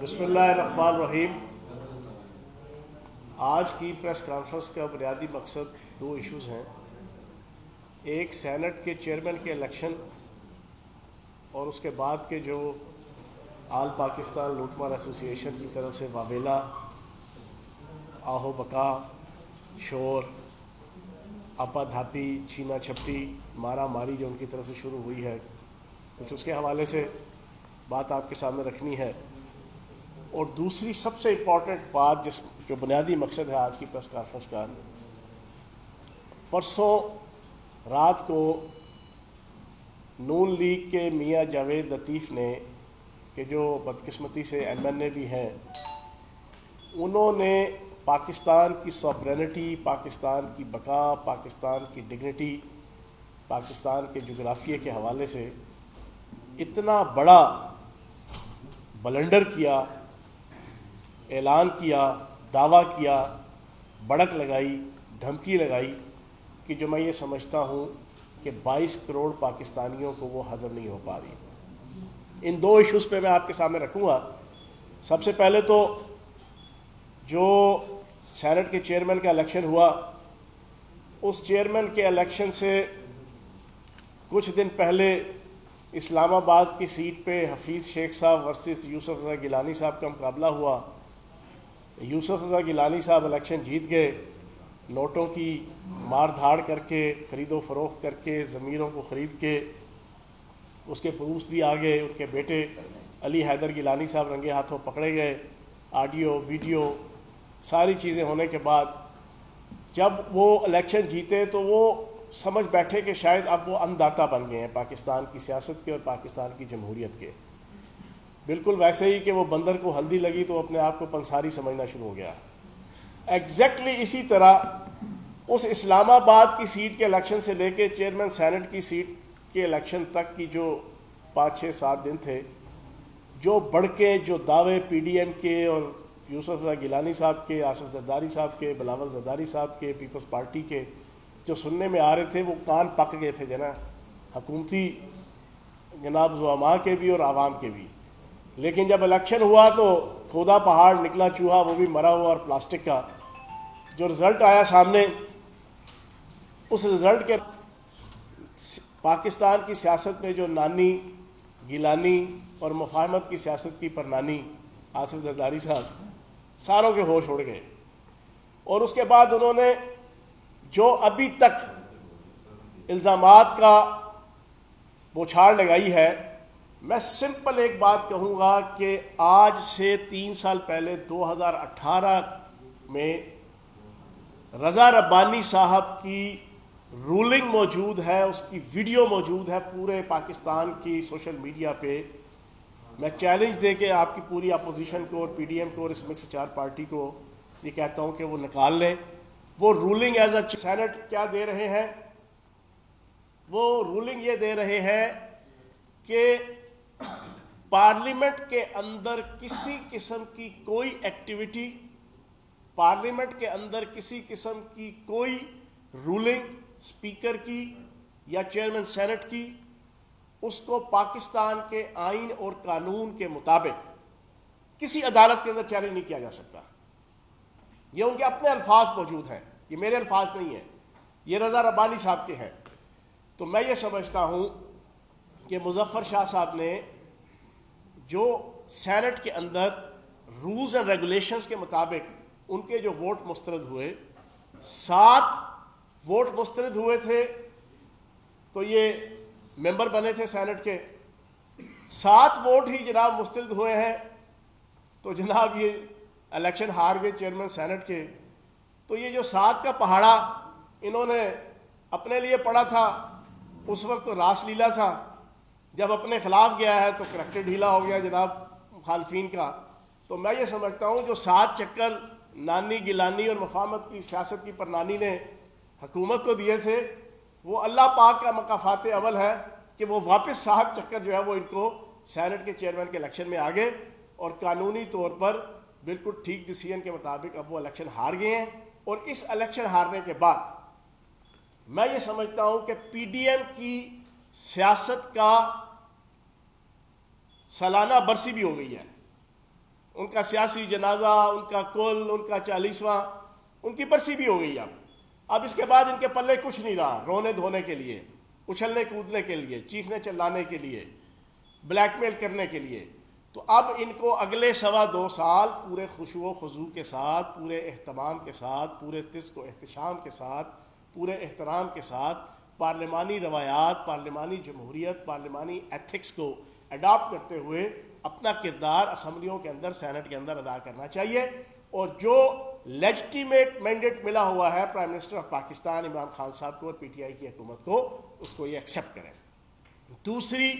بسم اللہ الرحمن الرحیم۔ آج کی پریس کانفرنس کا بنیادی مقصد دو ایشوز ہیں۔ ایک سینٹ کے چیئرمین کے الیکشن اور اس کے بعد کے جو آل پاکستان لوٹ مار ایسوسی ایشن کی طرف سے واویلا، آہو بکا، شور، آپا دھاپی، چھینا چھپٹی، مارا ماری جو ان کی طرف سے شروع ہوئی ہے، کچھ اس کے حوالے سے بات آپ کے سامنے رکھنی ہے۔ اور دوسری سب سے امپورٹنٹ بات جو بنیادی مقصد ہے آج کی پریس کانفرنس کا، پرسوں رات کو نون لیگ کے میاں جاوید لطیف نے، کہ جو بدقسمتی سے ایم این اے بھی ہیں، انہوں نے پاکستان کی سوورینٹی، پاکستان کی بقا، پاکستان کی ڈگنیٹی، پاکستان کے جغرافیے کے حوالے سے اتنا بڑا بلنڈر کیا، اعلان کیا، دعویٰ کیا، بڑک لگائی، دھمکی لگائی، کہ جو میں یہ سمجھتا ہوں کہ 22 کروڑ پاکستانیوں کو وہ ہضم نہیں ہو پا رہی۔ ان دو ایشوز پہ میں آپ کے سامنے رکھوں گا۔ سب سے پہلے تو جو سینٹ کے چیئرمین کا الیکشن ہوا، اس چیئرمین کے الیکشن سے کچھ دن پہلے اسلام آباد کی سیٹ پہ حفیظ شیخ صاحب ورسز یوسف رضا گیلانی صاحب کا مقابلہ ہوا۔ یوسف رضا گیلانی صاحب الیکشن جیت گئے، نوٹوں کی مار دھاڑ کر کے، خرید و فروخت کر کے، ضمیروں کو خرید کے، اس کے پروف بھی آ گئے۔ ان کے بیٹے علی حیدر گیلانی صاحب رنگے ہاتھوں پکڑے گئے، آڈیو ویڈیو ساری چیزیں ہونے کے بعد جب وہ الیکشن جیتے تو وہ سمجھ بیٹھے کہ شاید اب وہ انداتا بن گئے ہیں پاکستان کی سیاست کے اور پاکستان کی جمہوریت کے۔ بالکل ویسے ہی کہ وہ بندر کو ہلدی لگی تو اپنے آپ کو پنساری سمجھنا شروع ہو گیا۔ ایگزیکٹلی اسی طرح اس اسلام آباد کی سیٹ کے الیکشن سے لے کے چیئرمین سینٹ کی سیٹ کے الیکشن تک کی جو 5-6-7 دن تھے، جو بڑکے، جو دعوے پی ڈی ایم کے اور یوسف رضا گیلانی صاحب کے، آصف زرداری صاحب کے، بلاول زرداری صاحب کے، پیپلز پارٹی کے جو سننے میں آ رہے تھے، وہ کان پک گئے تھے حکومتی جناب زعماء کے بھی اور عوام کے بھی۔ لیکن جب الیکشن ہوا تو کھودا پہاڑ نکلا چوہا، وہ بھی مرا ہوا اور پلاسٹک کا۔ جو رزلٹ آیا سامنے، اس رزلٹ کے پاکستان کی سیاست میں جو نانی، گیلانی اور مفاہمت کی سیاست کی پرنانی آصف زرداری صاحب، ساروں کے ہوش اڑ گئے۔ اور اس کے بعد انہوں نے جو ابھی تک الزامات کا بوچھاڑ لگائی ہے، میں سمپل ایک بات کہوں گا کہ آج سے 3 سال پہلے 2018 میں رضا ربانی صاحب کی رولنگ موجود ہے، اس کی ویڈیو موجود ہے پورے پاکستان کی سوشل میڈیا پہ۔ میں چیلنج دے کے آپ کی پوری اپوزیشن کو اور پی ڈی ایم کو اور اس مکس 4 پارٹی کو یہ کہتا ہوں کہ وہ نکال لیں۔ وہ رولنگ ایز اے سینٹ کیا دے رہے ہیں؟ وہ رولنگ یہ دے رہے ہیں کہ پارلیمنٹ کے اندر کسی قسم کی کوئی ایکٹیویٹی، پارلیمنٹ کے اندر کسی قسم کی کوئی رولنگ اسپیکر کی یا چیئرمین سینٹ کی، اس کو پاکستان کے آئین اور قانون کے مطابق کسی عدالت کے اندر چیلنج نہیں کیا جا سکتا۔ یہ ان کے اپنے الفاظ موجود ہیں، یہ میرے الفاظ نہیں ہیں، یہ رضا ربانی صاحب کے ہیں۔ تو میں یہ سمجھتا ہوں کہ مظفر شاہ صاحب نے جو سینٹ کے اندر رولز اینڈ ریگولیشنز کے مطابق ان کے جو ووٹ مسترد ہوئے، 7 ووٹ مسترد ہوئے تھے تو یہ ممبر بنے تھے سینٹ کے، 7 ووٹ ہی جناب مسترد ہوئے ہیں تو جناب یہ الیکشن ہار گئے چیئرمین سینٹ کے۔ تو یہ جو 7 کا پہاڑا انہوں نے اپنے لیے پڑا تھا، اس وقت تو راس لیلا تھا، جب اپنے خلاف گیا ہے تو کریکٹر ڈھیلا ہو گیا جناب مخالفین کا۔ تو میں یہ سمجھتا ہوں جو 7 چکر نانی، گیلانی اور مفاہمت کی سیاست کی پرنانی نے حکومت کو دیے تھے، وہ اللہ پاک کا مکافات عمل ہے کہ وہ واپس 7 چکر جو ہے وہ ان کو سینٹ کے چیئرمین کے الیکشن میں آگے، اور قانونی طور پر بالکل ٹھیک ڈیسیژن کے مطابق اب وہ الیکشن ہار گئے ہیں۔ اور اس الیکشن ہارنے کے بعد میں یہ سمجھتا ہوں کہ پی ڈی ایم کی سیاست کا سالانہ برسی بھی ہو گئی ہے۔ ان کا سیاسی جنازہ، ان کا کل، ان کا 40واں، ان کی برسی بھی ہو گئی اب اس کے بعد ان کے پلے کچھ نہیں رہا، رونے دھونے کے لیے، اچھلنے کودنے کے لیے، چیخنے چلانے کے لیے، بلیک میل کرنے کے لیے۔ تو اب ان کو اگلے 2.25 سال پورے خشوع و خضوع کے ساتھ، پورے اہتمام کے ساتھ، پورے طزق و احتشام کے ساتھ، پورے احترام کے ساتھ پارلیمانی روایات، پارلیمانی جمہوریت، پارلیمانی ایتھکس کو اڈاپٹ کرتے ہوئے اپنا کردار اسمبلیوں کے اندر، سینٹ کے اندر ادا کرنا چاہیے، اور جو لیجٹیمیٹ مینڈیٹ ملا ہوا ہے prime minister of Pakistan Imran Khan صاحب کو اور پی ٹی آئی کی حکومت کو، اس کو یہ ایکسیپٹ کریں۔ دوسری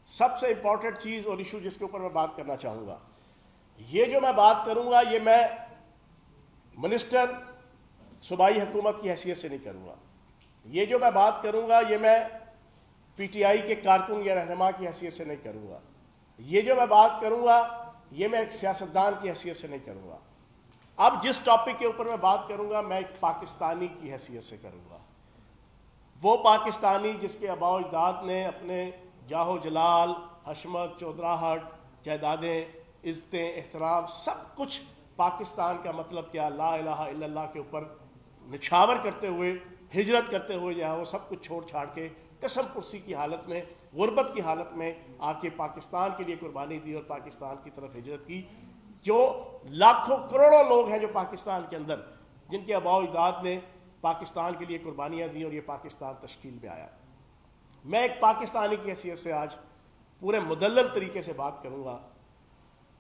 سب سے امپورٹنٹ چیز اور ایشو جس کے اوپر میں بات کرنا چاہوں گا، یہ جو میں بات کروں گا یہ میں منسٹر صوبائی حکومت کی حیثیت سے نہیں کروں گا، یہ جو میں بات کروں گا یہ میں پی ٹی آئی کے کارکن یا رہنما کی حیثیت سے نہیں کروں گا، یہ جو میں بات کروں گا یہ میں ایک سیاستدان کی حیثیت سے نہیں کروں گا۔ اب جس ٹاپک کے اوپر میں بات کروں گا میں ایک پاکستانی کی حیثیت سے کروں گا، وہ پاکستانی جس کے آباء و اجداد نے اپنے جاہ و جلال، حشمت، چودراہٹ، جائیدادیں، عزتیں، احترام، سب کچھ پاکستان کا مطلب کیا، لا الہ الا اللہ کے اوپر نچھاور کرتے ہوئے، ہجرت کرتے ہوئے جو ہے وہ سب کچھ چھوڑ چھاڑ کے قسم پرسی کی حالت میں، غربت کی حالت میں آ کے پاکستان کے لیے قربانی دی اور پاکستان کی طرف ہجرت کی۔ جو لاکھوں کروڑوں لوگ ہیں جو پاکستان کے اندر، جن کے آباء و اجداد نے پاکستان کے لیے قربانیاں دی اور یہ پاکستان تشکیل میں آیا۔ میں ایک پاکستانی کی حیثیت سے آج پورے مدلل طریقے سے بات کروں گا۔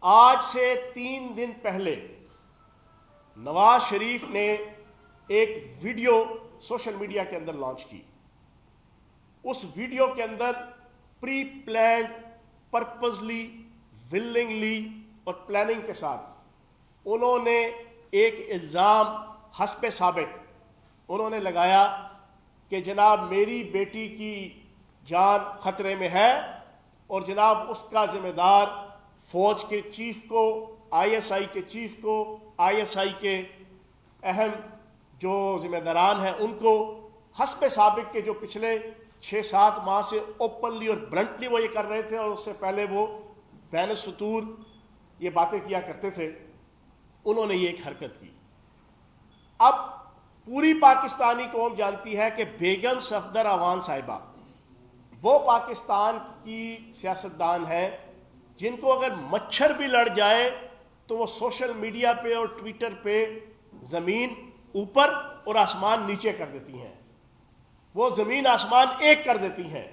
آج سے 3 دن پہلے نواز شریف نے ایک ویڈیو سوشل میڈیا کے اندر لانچ کی۔ اس ویڈیو کے اندر پری پلانڈ، پرپزلی، ولنگلی اور پلاننگ کے ساتھ انہوں نے ایک الزام حسب ثابت انہوں نے لگایا کہ جناب میری بیٹی کی جان خطرے میں ہے، اور جناب اس کا ذمہ دار فوج کے چیف کو، آئی ایس آئی کے چیف کو، آئی ایس آئی کے اہم جو ذمہ داران ہیں ان کو، حسب سابق کے جو پچھلے 6-7 ماہ سے اوپنلی اور بلنٹلی وہ یہ کر رہے تھے، اور اس سے پہلے وہ بین السطور یہ باتیں کیا کرتے تھے، انہوں نے یہ ایک حرکت کی۔ اب پوری پاکستانی قوم جانتی ہے کہ بیگم صفدر اعوان صاحبہ وہ پاکستان کی سیاستدان ہیں جن کو اگر مچھر بھی لڑ جائے تو وہ سوشل میڈیا پہ اور ٹویٹر پہ زمین اوپر اور آسمان نیچے کر دیتی ہیں، وہ زمین آسمان ایک کر دیتی ہیں۔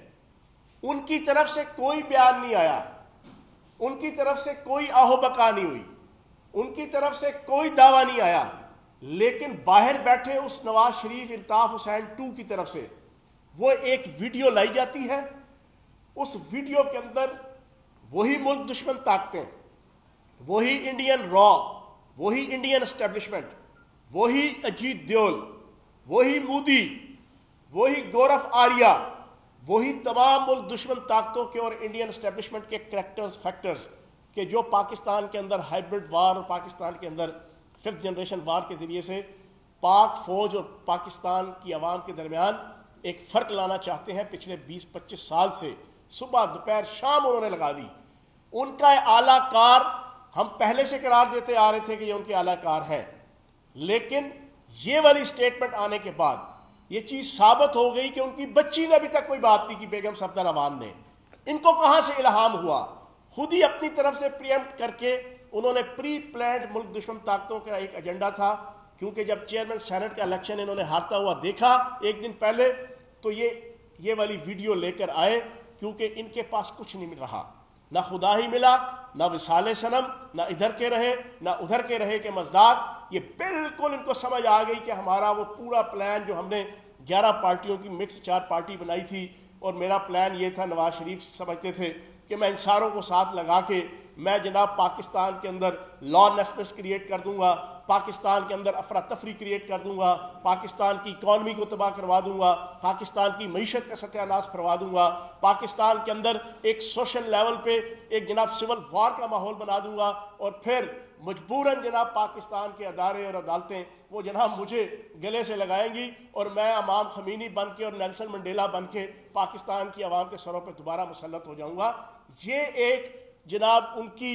ان کی طرف سے کوئی بیان نہیں آیا، ان کی طرف سے کوئی آہو بکا نہیں ہوئی، ان کی طرف سے کوئی دعویٰ نہیں آیا، لیکن باہر بیٹھے اس نواز شریف الطاف حسین 2 کی طرف سے وہ ایک ویڈیو لائی جاتی ہے۔ اس ویڈیو کے اندر وہی ملک دشمن طاقتیں، وہی انڈین را، وہی انڈین اسٹیبلشمنٹ، وہی اجیت دیول، وہی مودی، وہی گورف آریہ، وہی تمام ملک دشمن طاقتوں کے اور انڈین اسٹیبلشمنٹ کے کریکٹرز، فیکٹرز کہ جو پاکستان کے اندر ہائبرڈ وار اور پاکستان کے اندر 5th جنریشن وار کے ذریعے سے پاک فوج اور پاکستان کی عوام کے درمیان ایک فرق لانا چاہتے ہیں، پچھلے 20-25 سال سے صبح دوپہر شام انہوں نے لگا دی۔ ان کا اعلیٰ کار ہم پہلے سے قرار دیتے آ رہے تھے کہ یہ ان کے اعلیٰ کار ہیں، لیکن یہ والی سٹیٹمنٹ آنے کے بعد یہ چیز ثابت ہو گئی کہ ان کی بچی نے ابھی تک کوئی بات نہیں کی، بیگم صفدر اعوان نے۔ ان کو کہاں سے الہام ہوا؟ خود ہی اپنی طرف سے پریمپٹ کر کے انہوں نے پری پلانڈ ملک دشمن طاقتوں کا ایک ایجنڈا تھا، کیونکہ جب چیئرمین سینٹ کا الیکشن انہوں نے ہارتا ہوا دیکھا ایک دن پہلے تو یہ والی ویڈیو لے کر آئے، کیونکہ ان کے پاس کچھ نہیں مل رہا، نہ خدا ہی ملا، نہ وصال صنم، نہ ادھر کے رہے نہ ادھر کے رہے کے مزداق۔ یہ بالکل ان کو سمجھ آ گئی کہ ہمارا وہ پورا پلان جو ہم نے 11 پارٹیوں کی مکس 4 پارٹی بنائی تھی، اور میرا پلان یہ تھا، نواز شریف سمجھتے تھے کہ میں ان ساروں کو ساتھ لگا کے میں جناب پاکستان کے اندر لا لیسنس کریٹ کر دوں گا، پاکستان کے اندر افراتفری کریٹ کر دوں گا، پاکستان کی اکانومی کو تباہ کروا دوں گا، پاکستان کی معیشت کا ستیہ ناش کروا دوں گا، پاکستان کے اندر ایک سوشل لیول پہ ایک جناب سول وار کا ماحول بنا دوں گا، اور پھر مجبوراً جناب پاکستان کے ادارے اور عدالتیں وہ جناب مجھے گلے سے لگائیں گی، اور میں امام خمینی بن کے اور نیلسن منڈیلا بن کے پاکستان کی عوام کے سروں پہ دوبارہ مسلط ہو جاؤں گا۔ یہ ایک جناب ان کی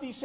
30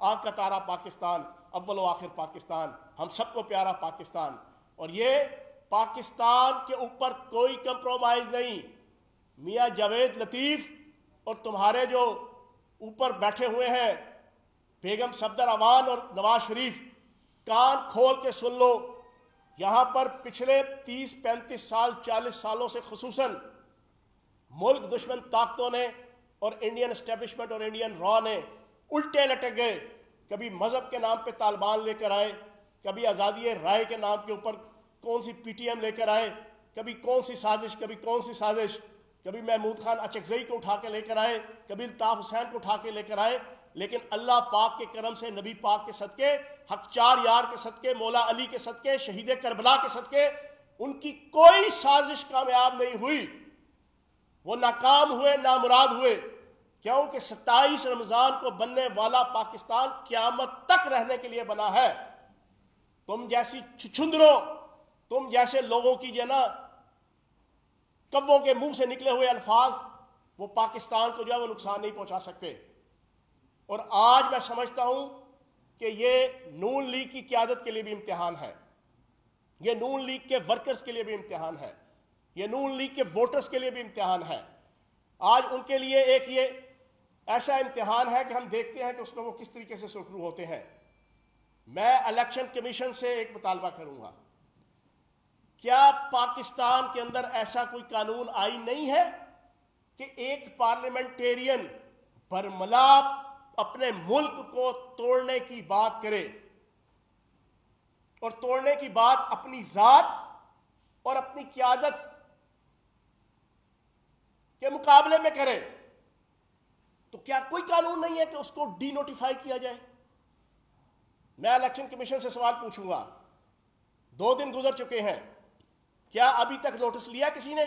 آنکھ کا تارا پاکستان، اول و آخر پاکستان، ہم سب کو پیارا پاکستان. اور یہ پاکستان کے اوپر کوئی کمپرومائز نہیں. میاں جاوید لطیف اور تمہارے جو اوپر بیٹھے ہوئے ہیں بیگم صفدر اعوان اور نواز شریف، کان کھول کے سن لو. یہاں پر پچھلے 30-35 سال 40 سالوں سے خصوصاً ملک دشمن طاقتوں نے اور انڈین اسٹیبلشمنٹ اور انڈین را نے الٹے لٹک گئے. کبھی مذہب کے نام پہ طالبان لے کر آئے، کبھی آزادی رائے کے نام کے اوپر کون سی پی ٹی ایم لے کر آئے، کبھی کون سی سازش، کبھی کون سی سازش، کبھی محمود خان اچکزئی کو اٹھا کے لے کر آئے، کبھی الطاف حسین کو اٹھا کے لے کر آئے. لیکن اللہ پاک کے کرم سے، نبی پاک کے صدقے، حق چار یار کے صدقے، مولا علی کے صدقے، شہید کربلا کے صدقے، ان کی کوئی سازش کامیاب نہیں ہوئی. وہ ناکام ہوئے، نامراد ہوئے. کیونکہ 27 رمضان کو بننے والا پاکستان قیامت تک رہنے کے لیے بنا ہے. تم جیسی چھچھندروں، تم جیسے لوگوں کی جو ہے نا کبوں کے منہ سے نکلے ہوئے الفاظ، وہ پاکستان کو جو ہے وہ نقصان نہیں پہنچا سکتے. اور آج میں سمجھتا ہوں کہ یہ نون لیگ کی قیادت کے لیے بھی امتحان ہے، یہ نون لیگ کے ورکرز کے لیے بھی امتحان ہے، یہ نون لیگ کے ووٹرز کے لیے بھی امتحان ہے. آج ان کے لیے ایک یہ ایسا امتحان ہے کہ ہم دیکھتے ہیں کہ اس میں وہ کس طریقے سے سرخرو ہوتے ہیں. میں الیکشن کمیشن سے ایک مطالبہ کروں گا، کیا پاکستان کے اندر ایسا کوئی قانون آئین نہیں ہے کہ ایک پارلیمنٹیرین برملا اپنے ملک کو توڑنے کی بات کرے، اور توڑنے کی بات اپنی ذات اور اپنی قیادت کے مقابلے میں کرے؟ تو کیا کوئی قانون نہیں ہے کہ اس کو ڈی نوٹیفائی کیا جائے؟ میں الیکشن کمیشن سے سوال پوچھوں گا. 2 دن گزر چکے ہیں، کیا ابھی تک نوٹس لیا کسی نے؟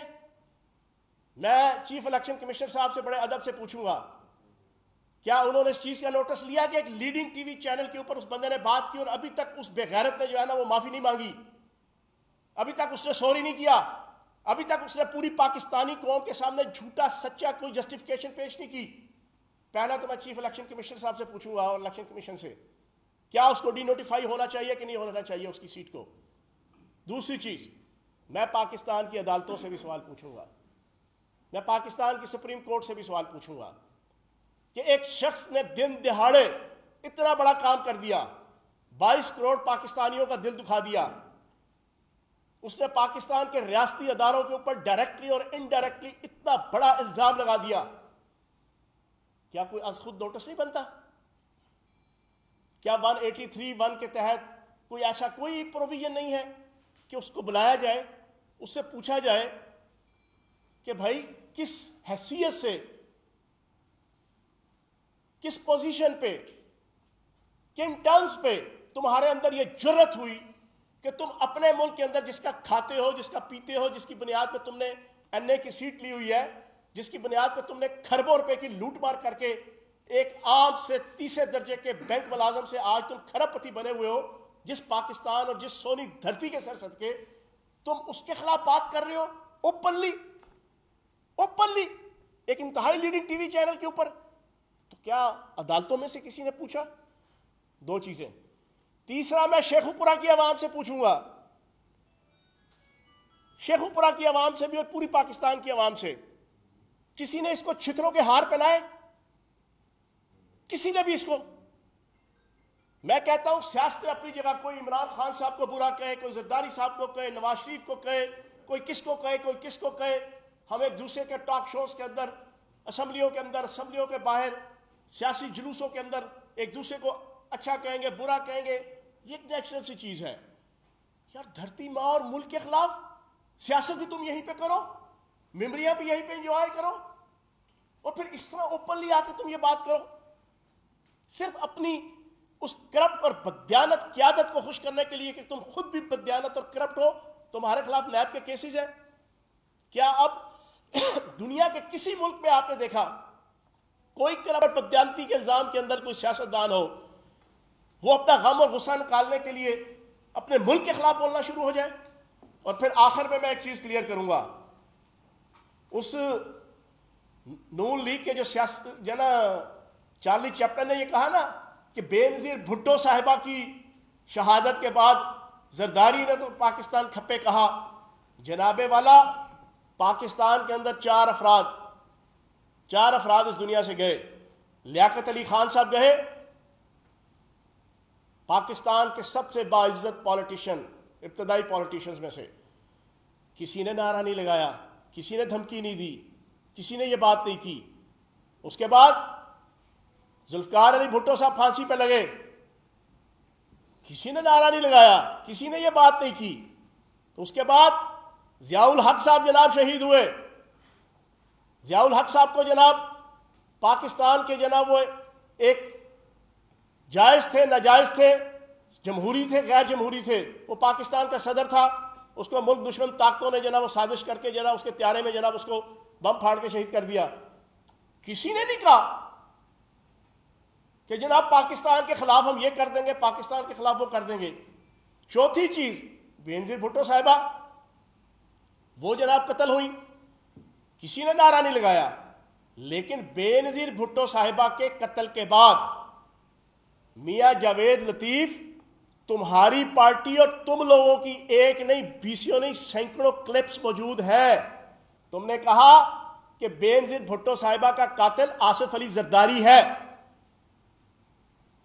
میں چیف الیکشن کمیشنر صاحب سے بڑے ادب سے پوچھوں گا، کیا انہوں نے اس چیز کا نوٹس لیا کہ ایک لیڈنگ ٹی وی چینل کے اوپر اس بندے نے بات کی اور ابھی تک اس بے غیرت نے جو ہے نا وہ معافی نہیں مانگی، ابھی تک اس نے سوری نہیں کیا، ابھی تک اس نے پوری پاکستانی قوم کے سامنے جھوٹا سچا کوئی جسٹیفیکیشن پیش نہیں کی؟ پہلا تو میں چیف الیکشن کمیشنر صاحب سے پوچھوں گا اور الیکشن کمیشن سے، کیا اس کو ڈی نوٹیفائی ہونا چاہیے کہ نہیں ہونا چاہیے اس کی سیٹ کو؟ دوسری چیز، میں پاکستان کی عدالتوں سے بھی سوال پوچھوں گا، میں پاکستان کی سپریم کورٹ سے بھی سوال پوچھوں گا کہ ایک شخص نے دن دہاڑے اتنا بڑا کام کر دیا، 22 کروڑ پاکستانیوں کا دل دکھا دیا. اس نے پاکستان کے ریاستی اداروں کے اوپر ڈائریکٹلی اور انڈائریکٹلی اتنا بڑا الزام لگا دیا. کیا کوئی از خود نوٹس نہیں بنتا؟ کیا 183(1) کے تحت کوئی ایسا کوئی پروویژن نہیں ہے کہ اس کو بلایا جائے، اس سے پوچھا جائے کہ بھائی کس حیثیت سے، کس پوزیشن پہ، کن ٹرمز پہ تمہارے اندر یہ جرت ہوئی کہ تم اپنے ملک کے اندر جس کا کھاتے ہو، جس کا پیتے ہو، جس کی بنیاد پہ تم نے این اے کی سیٹ لی ہوئی ہے، جس کی بنیاد پہ تم نے کھربوں روپے کی لوٹ مار کر کے ایک عام سے تیسرے درجے کے بینک ملازم سے آج تم کھرب پتی بنے ہوئے ہو، جس پاکستان اور جس سونی دھرتی کے سر صدقے تم اس کے خلاف بات کر رہے ہو اوپنلی ایک انتہائی لیڈنگ ٹی وی چینل کے اوپر. تو کیا عدالتوں میں سے کسی نے پوچھا؟ 2 چیزیں. تیسرا، میں شیخو پورہ کی عوام سے پوچھوں گا، شیخو پورہ کی عوام سے بھی اور پوری پاکستان کی عوام سے، کسی نے اس کو چھتروں کے ہار پہنائے؟ کسی نے بھی اس کو؟ میں کہتا ہوں سیاست اپنی جگہ، کوئی عمران خان صاحب کو برا کہے، کوئی زرداری صاحب کو کہے، نواز شریف کو کہے، کوئی کس کو کہے، کوئی کس کو کہے. ہم ایک دوسرے کے ٹاک شوز کے اندر، اسمبلیوں کے اندر، اسمبلیوں کے باہر، سیاسی جلوسوں کے اندر ایک دوسرے کو اچھا کہیں گے، برا کہیں گے. یہ ایک نیچرل سی چیز ہے یار. دھرتی ماں اور ملک کے خلاف سیاست بھی تم یہیں پہ کرو، ممبریاں بھی یہیں پہ انجوائے کرو، اور پھر اس طرح اوپنلی آ کے تم یہ بات کرو، صرف اپنی اس کرپٹ اور بددیانت قیادت کو خوش کرنے کے لیے کہ تم خود بھی بددیانت اور کرپٹ ہو. تمہارے خلاف نیب کے کیسز ہیں. کیا اب دنیا کے کسی ملک میں آپ نے دیکھا کوئی کرپٹ بددیانتی کے الزام کے اندر کوئی سیاستدان ہو وہ اپنا غم اور غصہ نکالنے کے لیے اپنے ملک کے خلاف بولنا شروع ہو جائے؟ اور پھر آخر میں ایک چیز کلیئر کروں گا، اس نون لیگ کے جو سیاست جو نا چارلی چیپٹن نے یہ کہا نا کہ بے نظیر بھٹو صاحبہ کی شہادت کے بعد زرداری نے تو پاکستان کھپے کہا. جناب والا پاکستان کے اندر چار افراد اس دنیا سے گئے. لیاقت علی خان صاحب گئے، پاکستان کے سب سے باعزت پالیٹیشین، ابتدائی پالیٹیشنز میں سے. کسی نے نعرہ نہیں لگایا، کسی نے دھمکی نہیں دی، کسی نے یہ بات نہیں کی. اس کے بعد ذوالفقار علی بھٹو صاحب پھانسی پہ لگے، کسی نے نعرہ نہیں لگایا، کسی نے یہ بات نہیں کی. تو اس کے بعد ضیاء الحق صاحب جناب شہید ہوئے. ضیاء الحق صاحب کو جناب پاکستان کے جناب وہ ایک جائز تھے، ناجائز تھے، جمہوری تھے، غیر جمہوری تھے، وہ پاکستان کا صدر تھا. اس کو ملک دشمن طاقتوں نے جناب وہ سازش کر کے جناب اس کے طیارے میں جناب اس کو بم پھاڑ کے شہید کر دیا. کسی نے نہیں کہا کہ جناب پاکستان کے خلاف ہم یہ کر دیں گے، پاکستان کے خلاف وہ کر دیں گے. چوتھی چیز، بے نظیر بھٹو صاحبہ وہ جناب قتل ہوئی، کسی نے نعرہ نہیں لگایا. لیکن بے نظیر بھٹو صاحبہ کے قتل کے بعد میاں جاوید لطیف، تمہاری پارٹی اور تم لوگوں کی ایک نہیں، بیسیوں نہیں، سینکڑوں کلپس موجود ہیں. تم نے کہا کہ بے نظیر بھٹو صاحبہ کا قاتل آصف علی زرداری ہے.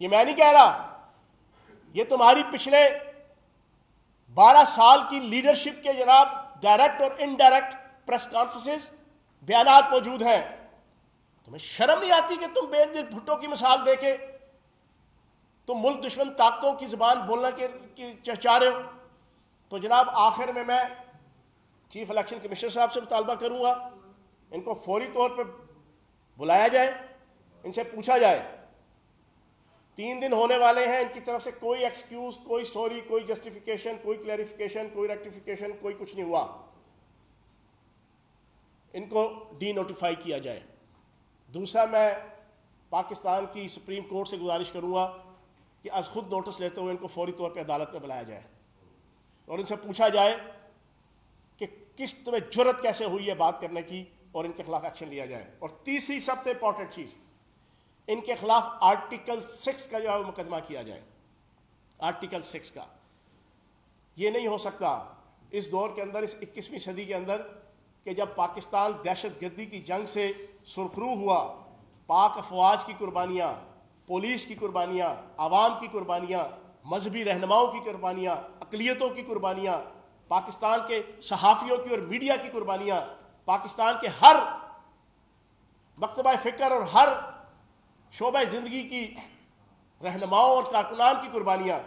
یہ میں نہیں کہہ رہا، یہ تمہاری پچھلے 12 سال کی لیڈرشپ کے جناب ڈائریکٹ اور انڈائریکٹ پریس کانفرنسز بیانات موجود ہیں. تمہیں شرم نہیں آتی کہ تم بے نظیر بھٹو کی مثال دے کے تم ملک دشمن طاقتوں کی زبان بولنا کے چاہ رہے ہو؟ تو جناب آخر میں چیف الیکشن کمشنر صاحب سے مطالبہ کروں گا، ان کو فوری طور پہ بلایا جائے، ان سے پوچھا جائے. 3 دن ہونے والے ہیں، ان کی طرف سے کوئی ایکسکیوز، کوئی سوری، کوئی جسٹیفیکیشن، کوئی کلیریفیکیشن، کوئی ریکٹیفیکیشن، کوئی کچھ نہیں ہوا. ان کو ڈی نوٹیفائی کیا جائے. دوسرا، میں پاکستان کی سپریم کورٹ سے گزارش کروں گا کہ از خود نوٹس لیتے ہوئے ان کو فوری طور پہ عدالت میں بلایا جائے اور ان سے پوچھا جائے کہ تمہیں جرت کیسے ہوئی ہے بات کرنے کی، اور ان کے خلاف ایکشن لیا جائے. اور تیسری سب سے امپورٹنٹ چیز، ان کے خلاف آرٹیکل 6 کا جو ہے مقدمہ کیا جائے. آرٹیکل 6 کا یہ نہیں ہو سکتا اس دور کے اندر، اس 21ویں صدی کے اندر، کہ جب پاکستان دہشت گردی کی جنگ سے سرخرو ہوا، پاک افواج کی قربانیاں، پولیس کی قربانیاں، عوام کی قربانیاں، مذہبی رہنماؤں کی قربانیاں، اقلیتوں کی قربانیاں، پاکستان کے صحافیوں کی اور میڈیا کی قربانیاں، پاکستان کے ہر مکتبہ فکر اور ہر شعبہ زندگی کی رہنماؤں اور کارکنان کی قربانیاں،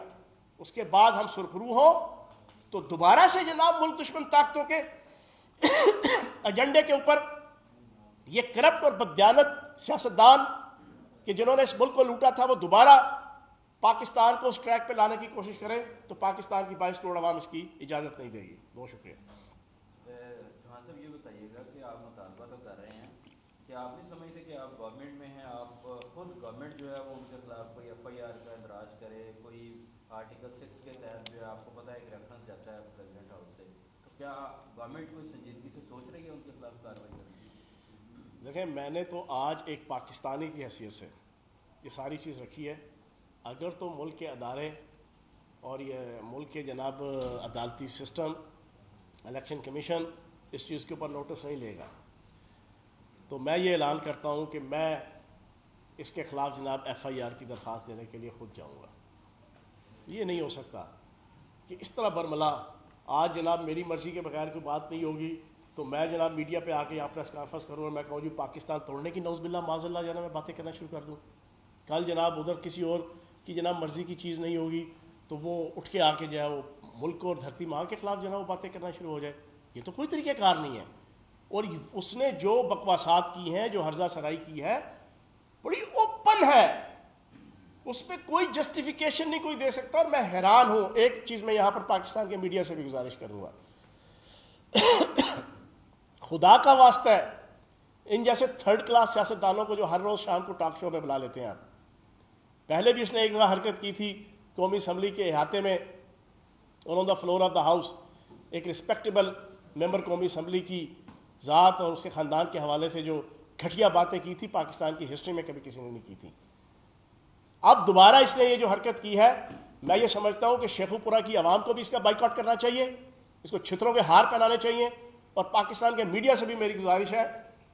اس کے بعد ہم سرخرو ہوں تو دوبارہ سے جناب ملک دشمن طاقتوں کے ایجنڈے کے اوپر یہ کرپٹ اور بددیانت سیاستدان کہ جنہوں نے اس ملک کو لوٹا تھا، وہ دوبارہ پاکستان کو اس ٹریک پہ لانے کی کوشش کریں تو پاکستان کی 22 کروڑ عوام اس کی اجازت نہیں دے گی. بہت شکریہ. چوہان صاحب، یہ بتائیے گا کہ آپ مطالبہ تو کر رہے ہیں کہ آپ نہیں سمجھتے کہ آپ گورنمنٹ میں ہیں، آپ خود گورنمنٹ جو ہے وہ ان کے خلاف کوئی FIR کا اندراج کرے، کوئی آرٹیکل 6 کے تحت جو ہے آپ کو پتہ ہے ایک ریفرنس جاتا ہے پریزیڈنٹ ہاؤس سے، تو کیا گورنمنٹ کو سنجیدگی سے سوچ رہی ہے ان کے خلاف کارروائی کرنے کی؟ دیکھیں، میں نے تو آج ایک پاکستانی کی حیثیت سے یہ ساری چیز رکھی ہے. اگر تو ملک کے ادارے اور یہ ملک کے جناب عدالتی سسٹم، الیکشن کمیشن اس چیز کے اوپر نوٹس نہیں لے گا تو میں یہ اعلان کرتا ہوں کہ میں اس کے خلاف جناب FIR کی درخواست دینے کے لیے خود جاؤں گا. یہ نہیں ہو سکتا کہ اس طرح برملا آج جناب میری مرضی کے بغیر کوئی بات نہیں ہوگی تو میں جناب میڈیا پہ آ کے یہاں پریس کانفرنس کروں اور میں کہوں جی پاکستان توڑنے کی نعوذ باللہ معاذ اللہ جناب میں باتیں کرنا شروع کر دوں. کل جناب ادھر کسی اور کی جناب مرضی کی چیز نہیں ہوگی تو وہ اٹھ کے آ کے جو ہے وہ ملک اور دھرتی ماں کے خلاف جناب وہ باتیں کرنا شروع ہو جائے. یہ تو کوئی طریقہ کار نہیں ہے. اور اس نے جو بکواسات کی ہیں، جو ہرزہ سرائی کی ہے، بڑی اوپن ہے، اس پہ کوئی جسٹیفیکیشن نہیں کوئی دے سکتا. اور میں حیران ہوں. ایک چیز میں یہاں پر پاکستان کے میڈیا سے بھی گزارش کروں گا، خدا کا واسطہ ہے ان جیسے 3rd کلاس سیاستدانوں کو جو ہر روز شام کو ٹاک شو پہ بلا لیتے ہیں آپ. پہلے بھی اس نے ایک دفعہ حرکت کی تھی قومی اسمبلی کے احاطے میں، on the floor of the house, ایک رسپیکٹیبل ممبر قومی اسمبلی کی ذات اور اس کے خاندان کے حوالے سے جو گھٹیا باتیں کی تھی پاکستان کی ہسٹری میں کبھی کسی نے نہیں کی تھی. اب دوبارہ اس نے یہ جو حرکت کی ہے، میں یہ سمجھتا ہوں کہ شیخوپورہ کی عوام کو بھی اس کا بائیکاٹ کرنا چاہیے، اس کو چھتروں کے ہار پہنانے چاہیے، اور پاکستان کے میڈیا سے بھی میری گزارش ہے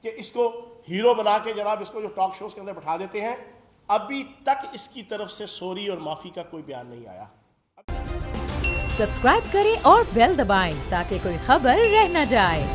کہ اس کو ہیرو بنا کے جناب اس کو جو ٹاک شوز کے اندر بٹھا دیتے ہیں، ابھی تک اس کی طرف سے سوری اور معافی کا کوئی بیان نہیں آیا۔ سبسکرائب کریں اور بیل دبائیں تاکہ کوئی خبر رہ نہ جائے۔